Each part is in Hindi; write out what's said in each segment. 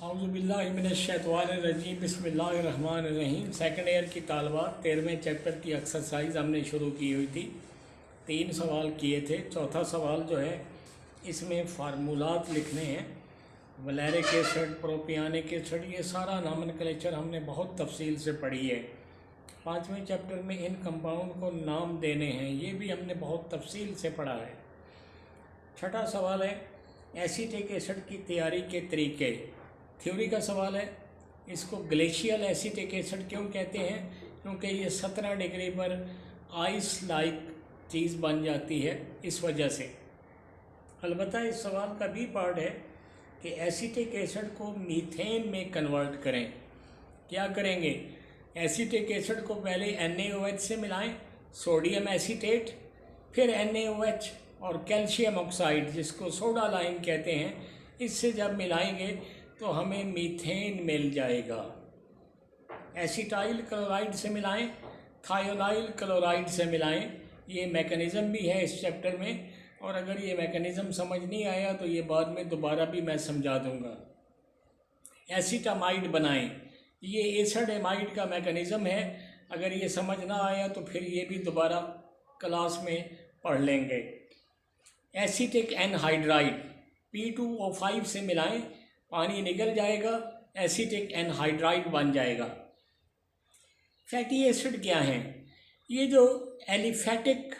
औज़ुबिल्लाहिमिनश्शैतानिर्रजीम बिस्मिल्लाहिर्रहमानिर्रहीम। सेकंड ईयर की तालबात 13वें चैप्टर की एक्सरसाइज हमने शुरू की हुई थी। 3 सवाल किए थे। चौथा सवाल जो है इसमें फार्मूलात लिखने हैं। वलैरिक एसिड, प्रोपियानिक एसिड, ये सारा नॉमेनक्लेचर हमने बहुत तफसील से पढ़ी है। 5वें चैप्टर में इन कंपाउंड को नाम देने हैं, ये भी हमने बहुत तफसील से पढ़ा है। छठा सवाल है एसीटिक एसिड की तैयारी के तरीके। थ्योरी का सवाल है, इसको ग्लेशियल एसीटिक एसिड क्यों कहते हैं? क्योंकि ये 17 डिग्री पर आइस लाइक चीज़ बन जाती है, इस वजह से। अलबत्ता इस सवाल का भी पार्ट है कि एसीटिक एसिड को मीथेन में कन्वर्ट करें। क्या करेंगे? एसीटिक एसिड को पहले NaOH से मिलाएं, सोडियम एसीटेट, फिर NaOH और कैल्शियम ऑक्साइड जिसको सोडा लाइम कहते हैं, इससे जब मिलाएंगे तो हमें मीथेन मिल जाएगा। एसिटाइल क्लोराइड से मिलाएं, थायोनाइल क्लोराइड से मिलाएं। ये मैकेनिज़्म भी है इस चैप्टर में, और अगर ये मैकेनिज़्म समझ नहीं आया तो ये बाद में दोबारा भी मैं समझा दूंगा। एसिटामाइड बनाएं, ये एसिड एमाइड का मैकेनिज़्म है। अगर ये समझ ना आया तो फिर ये भी दोबारा क्लास में पढ़ लेंगे। एसिटिक एनहाइड्राइड P2O5 से मिलाएं, पानी निकल जाएगा, एसिटिक एनहाइड्राइड बन जाएगा। फैटी एसिड क्या हैं? ये जो aliphatic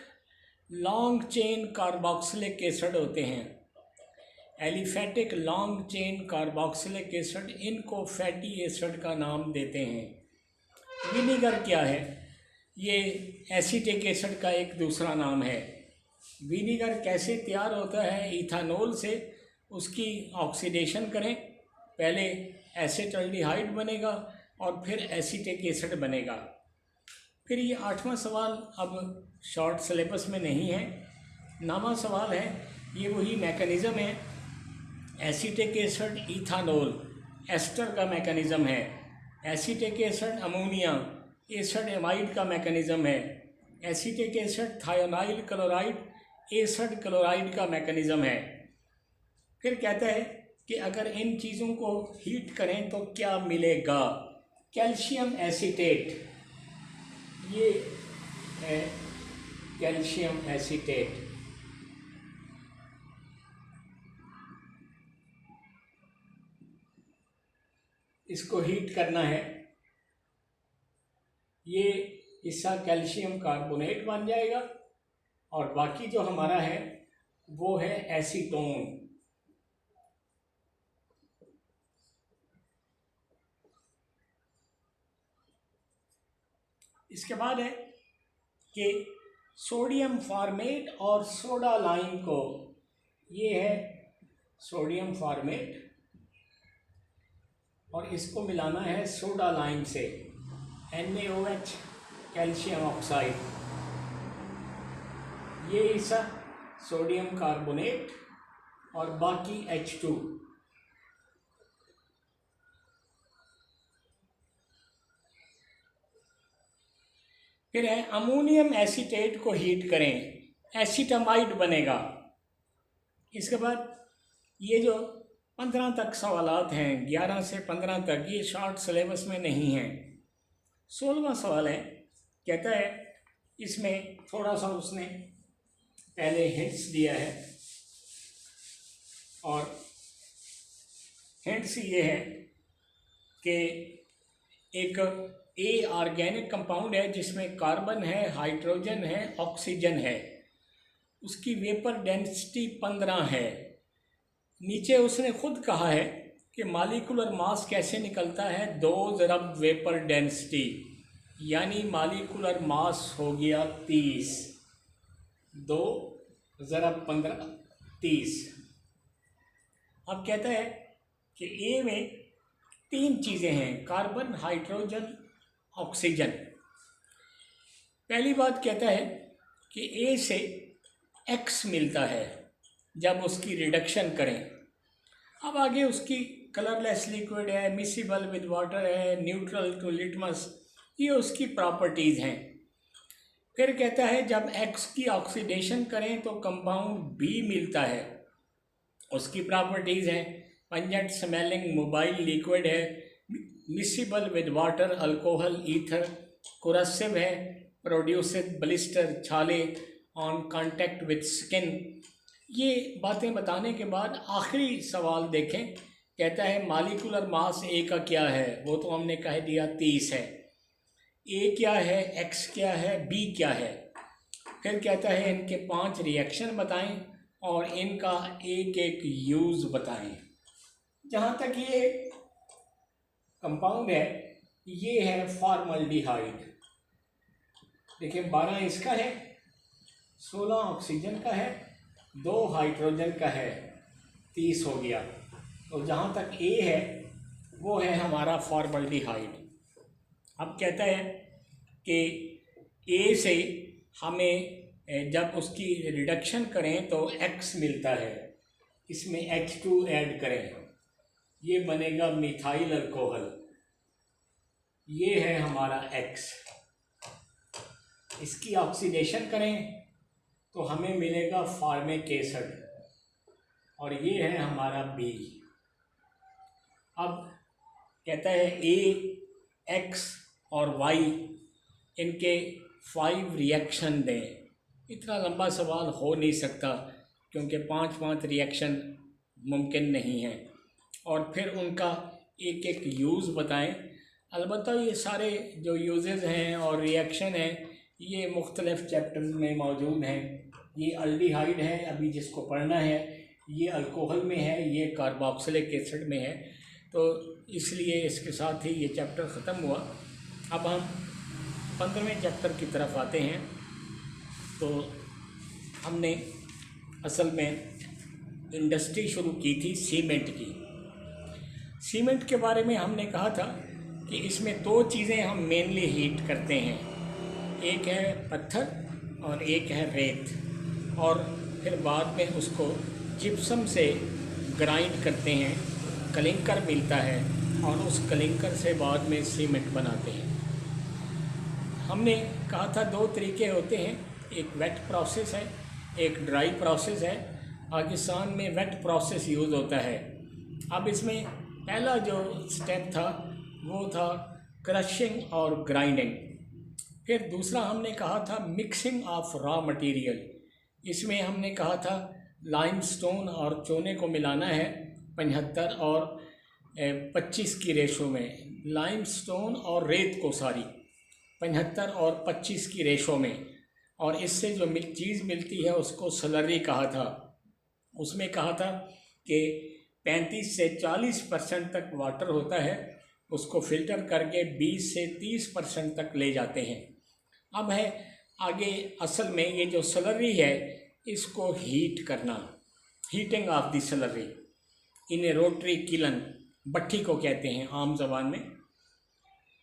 long chain carboxylic acid होते हैं, aliphatic long chain carboxylic acid, इनको फैटी एसिड का नाम देते हैं। विनीगर क्या है? ये एसिटिक एसिड का एक दूसरा नाम है। विनीगर कैसे तैयार होता है? इथानॉल से उसकी ऑक्सीडेशन करें, पहले एसिटाल्डिहाइड बनेगा और फिर एसिटिक एसिड बनेगा। फिर ये 8वां सवाल अब शॉर्ट सिलेबस में नहीं है। 9वां सवाल है, ये वही मैकेनिज़्म है। एसिटिक एसिड इथानॉल एस्टर का मैकेनिज़्म है। Acetic acid ammonia acid amide का मैकेनिज़्म है। Acetic acid thionyl chloride acid chloride का मैकेनिज़्म है। फिर कहता है कि अगर इन चीज़ों को हीट करें तो क्या मिलेगा? कैल्शियम एसीटेट, ये है कैल्शियम एसीटेट। इसको हीट करना है, ये हिस्सा कैल्शियम कार्बोनेट बन जाएगा और बाकी जो हमारा है वो है एसीटोन। इसके बाद है कि सोडियम फॉर्मेट और सोडा लाइम को, ये है सोडियम फॉर्मेट और इसको मिलाना है सोडा लाइम से, NaOH कैल्शियम ऑक्साइड, ये हिस्सा सोडियम कार्बोनेट और बाकी H2। फिर है अमोनियम एसीटेट को हीट करें, एसिटामाइड बनेगा। इसके बाद ये जो 15 तक सवालात हैं, 11 से 15 तक, ये शॉर्ट सिलेबस में नहीं हैं। 16वां सवाल है, कहता है इसमें थोड़ा सा उसने पहले हिंट्स दिया है और हिंट्स ये है कि एक ऑर्गेनिक कंपाउंड है जिसमें कार्बन है, हाइड्रोजन है, ऑक्सीजन है, उसकी वेपर डेंसिटी 15 है। नीचे उसने खुद कहा है कि मॉलिक्यूलर मास कैसे निकलता है, 2 ज़रब वेपर डेंसिटी, यानी मॉलिक्यूलर मास हो गया 30, 2 ज़रब 15 30। अब कहता है कि ए में 3 चीज़ें हैं, कार्बन, हाइड्रोजन, ऑक्सीजन। पहली बात कहता है कि ए से X मिलता है जब उसकी रिडक्शन करें। अब आगे उसकी कलरलेस लिक्विड है, मिसिबल विद वाटर है, न्यूट्रल टू लिटमस, ये उसकी प्रॉपर्टीज़ हैं। फिर कहता है जब X की ऑक्सीडेशन करें तो कंपाउंड B मिलता है, उसकी प्रॉपर्टीज़ हैं। पंजेंट स्मेलिंग मोबाइल लिक्विड है, miscible with water alcohol ether, corrosive है, प्रोड्यूसेड ब्लिस्टर छाले ऑन कांटेक्ट विद स्किन। ये बातें बताने के बाद आखिरी सवाल देखें, कहता है मालिकुलर मास ए का क्या है, वो तो हमने कह दिया 30 है। ए क्या है, एक्स क्या है, बी क्या है। फिर कहता है इनके 5 रिएक्शन बताएं और इनका एक एक यूज़ बताएं। जहाँ तक ये कंपाउंड है, ये है फॉर्मल्डिहाइड। देखिए 12 इसका है, 16 ऑक्सीजन का है, 2 हाइड्रोजन का है, 30 हो गया। तो जहाँ तक ए है वो है हमारा फॉर्मल्डिहाइड। अब कहता है कि ए से हमें जब उसकी रिडक्शन करें तो X मिलता है, इसमें H2 ऐड करें, ये बनेगा मिथाइल अल्कोहल, ये है हमारा X। इसकी ऑक्सीडेशन करें तो हमें मिलेगा फॉर्मिक एसिड, और ये है हमारा B। अब कहता है A, X और Y इनके 5 रिएक्शन दें। इतना लंबा सवाल हो नहीं सकता क्योंकि 5 रिएक्शन मुमकिन नहीं है, और फिर उनका एक एक यूज़ बताएं। अलबत्ता ये सारे जो यूजेस हैं और रिएक्शन हैं ये मुख्तलिफ़ चैप्टर्स में मौजूद हैं। ये अल्डिहाइड है अभी जिसको पढ़ना है, ये अल्कोहल में है, ये कार्बोक्सिलिक एसिड में है, तो इसलिए इसके साथ ही ये चैप्टर ख़त्म हुआ। अब हम 15वें चैप्टर की तरफ आते हैं। तो हमने असल में इंडस्ट्री शुरू की थी सीमेंट की। सीमेंट के बारे में हमने कहा था कि इसमें 2 चीज़ें हम मेनली हीट करते हैं, एक है पत्थर और एक है रेत, और फिर बाद में उसको जिप्सम से ग्राइंड करते हैं, कलिंकर मिलता है और उस कलिंकर से बाद में सीमेंट बनाते हैं। हमने कहा था 2 तरीके होते हैं, एक वेट प्रोसेस है, एक ड्राई प्रोसेस है। पाकिस्तान में वेट प्रोसेस यूज़ होता है। अब इसमें पहला जो स्टेप था वो था क्रशिंग और ग्राइंडिंग। फिर दूसरा हमने कहा था मिक्सिंग ऑफ रॉ मटेरियल। इसमें हमने कहा था लाइमस्टोन और चूने को मिलाना है 75 और 25 की रेशो में, लाइमस्टोन और रेत को सारी 75 और 25 की रेशो में, और इससे जो चीज़ मिलती है उसको स्लरी कहा था। उसमें कहा था कि 35 से 40% तक वाटर होता है, उसको फ़िल्टर करके 20 से 30% तक ले जाते हैं। अब है आगे असल में ये जो स्लरी है इसको हीट करना, heating of the slurry in a rotary kiln, भट्ठी को कहते हैं आम ज़बान में।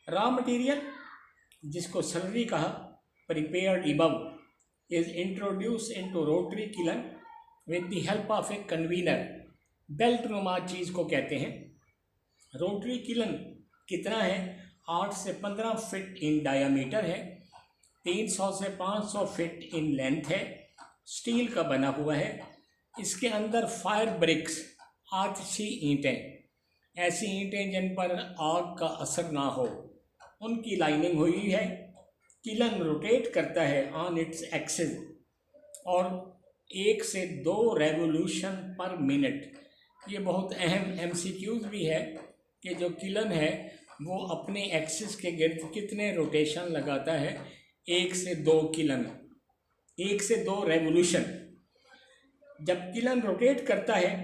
रॉ मटेरियल जिसको स्लरी कहा, prepared above is introduced into rotary kiln with the help of a conveyor. Belt नुमा चीज़ को कहते हैं। रोटरी किलन कितना है, 8 से 15 फीट इन डायामीटर है, 300 से 500 फीट इन लेंथ है, स्टील का बना हुआ है। इसके अंदर फायर ब्रिक्स, आतिशी ईंटें, ऐसी ईंटें जिन पर आग का असर ना हो, उनकी लाइनिंग हुई है। किलन रोटेट करता है ऑन इट्स एक्सिस और 1 से 2 रेवोल्यूशन पर मिनट। ये बहुत अहम MCQs भी है कि जो किलन है वो अपने एक्सिस के गिर्द कितने रोटेशन लगाता है। 1 से 2 किलन, 1 से 2 रेवोल्यूशन। जब किलन रोटेट करता है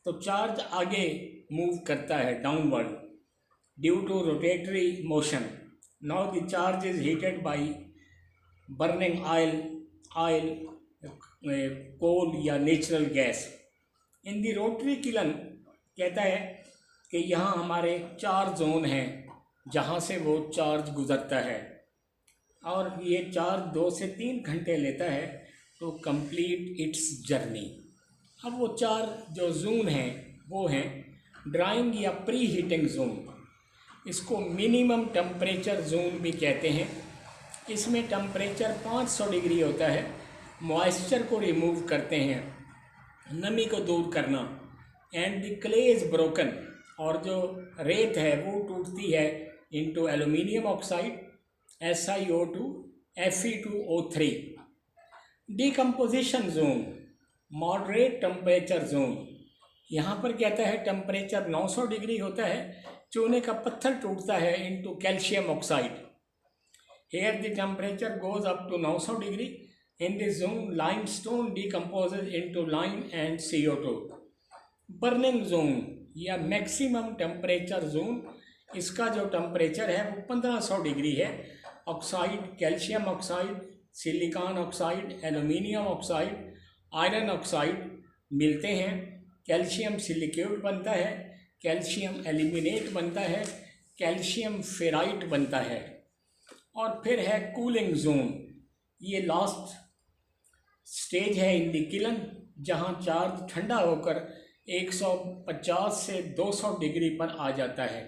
तो चार्ज आगे मूव करता है downward due to rotatory motion. Now the charge is heated by burning oil, coal या natural gas. In the rotary kiln कहता है कि यहाँ हमारे 4 जोन हैं जहाँ से वो चार्ज गुज़रता है, और ये चार्ज 2 से 3 घंटे लेता है टू कंप्लीट इट्स जर्नी। अब वो 4 जो जोन हैं वो हैं ड्राइंग या प्री हीटिंग जोन, इसको मिनिमम टेम्परेचर जोन भी कहते हैं। इसमें टेम्परेचर 500 डिग्री होता है। मॉइस्चर को रिमूव करते हैं, नमी को दूर करना, and the clay is broken, और जो रेत है वो टूटती है into aluminium oxide SiO2 Fe2O3। Decomposition zone, moderate temperature zone, यहाँ पर कहता है टेम्परेचर 900 डिग्री होता है, चूने का पत्थर टूटता है into calcium oxide. Here the temperature goes up to 900 degree. In this zone limestone decomposes into lime and CO2। Burning zone या मैक्सिमम टेम्परेचर जोन, इसका जो टेम्परेचर है वो 1500 डिग्री है। Oxide, calcium oxide, silicon oxide, aluminium oxide, iron oxide मिलते हैं, कैल्शियम सिलिकेट बनता है, कैल्शियम एल्यूमिनेट बनता है, कैल्शियम फेराइट बनता है। और फिर है कूलिंग जोन, ये लास्ट स्टेज है इन द किलन, जहाँ चार्ज ठंडा होकर 150 से 200 डिग्री पर आ जाता है।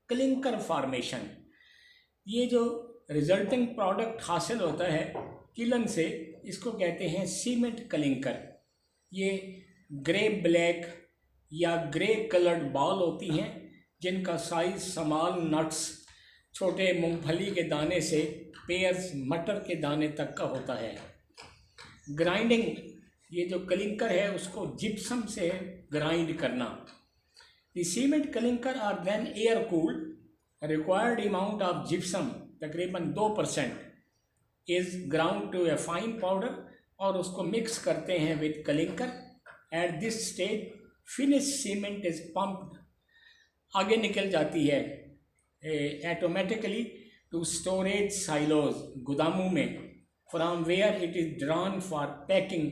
क्लिंकर फॉर्मेशन, ये जो रिजल्टिंग प्रोडक्ट हासिल होता है किलन से, इसको कहते हैं सीमेंट क्लिंकर। ये ग्रे ब्लैक या ग्रे कलर्ड बॉल होती हैं जिनका साइज स्मॉल नट्स, छोटे मूंगफली के दाने से पेयर्स, मटर के दाने तक का होता है। ग्राइंडिंग, ये जो क्लिंकर है उसको जिप्सम से ग्राइंड करना। The cement clinker are then air cooled. Required amount of gypsum तकरीबन 2% is ground to a fine powder, और उसको मिक्स करते हैं with clinker. At this stage finish cement is pumped, आगे निकल जाती है ऑटोमेटिकली टू स्टोरेज साइलोज, गोदामों में, from where it is drawn for packing,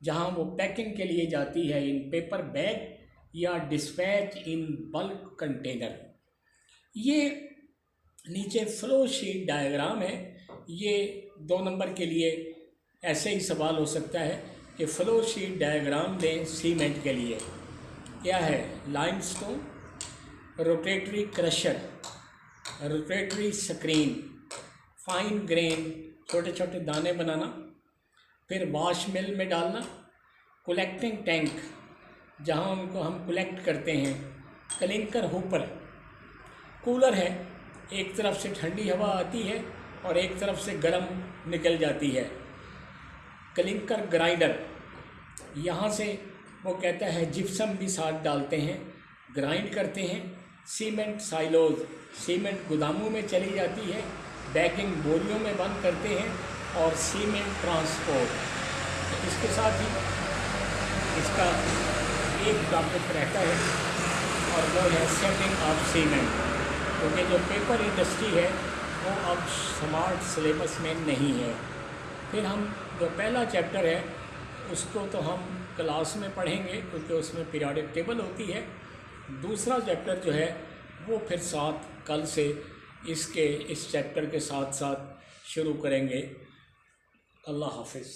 जहाँ वो पैकिंग के लिए जाती है इन पेपर बैग या डिस्पैच इन बल्क कंटेनर। ये नीचे फ्लो शीट डायग्राम है। ये 2 नंबर के लिए ऐसे ही सवाल हो सकता है कि फ्लो शीट डायग्राम दें सीमेंट के लिए। क्या है? Limestone, rotatory crusher, rotatory screen, fine grain, छोटे छोटे दाने बनाना, फिर वॉश मिल में डालना, कलेक्टिंग टैंक जहाँ उनको हम कलेक्ट करते हैं, क्लिंकर हुपर, कूलर है, एक तरफ से ठंडी हवा आती है और एक तरफ से गर्म निकल जाती है, क्लिंकर ग्राइंडर, यहाँ से वो कहता है जिप्सम भी साथ डालते हैं, ग्राइंड करते हैं, सीमेंट साइलोज, सीमेंट गोदामों में चली जाती है, बैगिंग बोरियों में बंद करते हैं, और सीमेंट ट्रांसपोर्ट। इसके साथ ही इसका एक टॉपिक रहता है और वो है सेटिंग ऑफ सीमेंट, क्योंकि जो पेपर इंडस्ट्री है वो अब स्मार्ट सिलेबस में नहीं है। फिर हम जो पहला चैप्टर है उसको तो हम क्लास में पढ़ेंगे क्योंकि उसमें पीरियोडिक टेबल होती है। दूसरा चैप्टर जो है वो फिर कल से इस चैप्टर के साथ साथ शुरू करेंगे। अल्लाह हाफिज़।